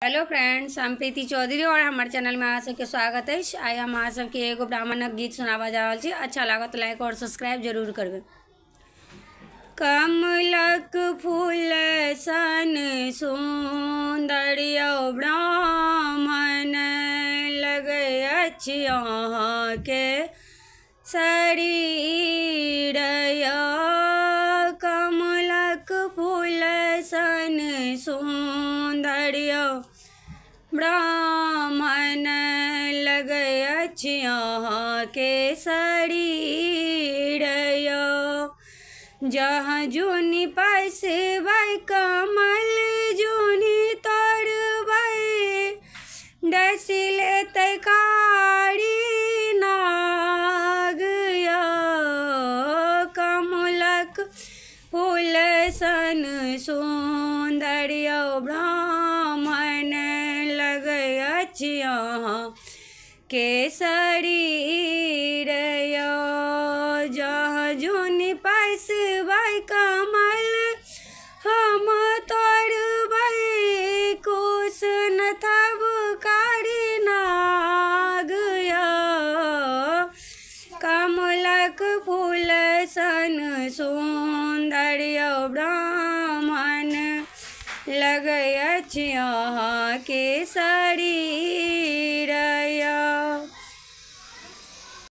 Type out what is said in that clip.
Hello friends, हम प्रीति चौधरी और हमारे चैनल में अहाँ सबके स्वागत है। आई हम अहाँ सबके एगो ब्राह्मणक गीत सुनावा जा रहल छी। अच्छा लागत तो लाइक और सब्सक्राइब जरूर करबे। कमलक फूल सन सुंदर यौ ब्राह्मण लगै अछि अहाँके शरीर यौ। कमलक फूल सन सुंदर यौ ब्राह्मण लगै अछि अहाँके शरीर यौ। जहाँ जूनी पैसबै कमल जूनी तोड़बै डसि लेतै कारी नाग यौ। कमलक फूल सन सुंदर यौ ब्राह्मण लगै अछि अहाँके शरीर यौ। जहाँ जूनी पैसबै कमल हम तोड़बै कुश नथब कारी नाग यौ। कमलक फूल सन सुंदर यौ ब्राह्मण लगै अछि अहाँके शरीर यौ।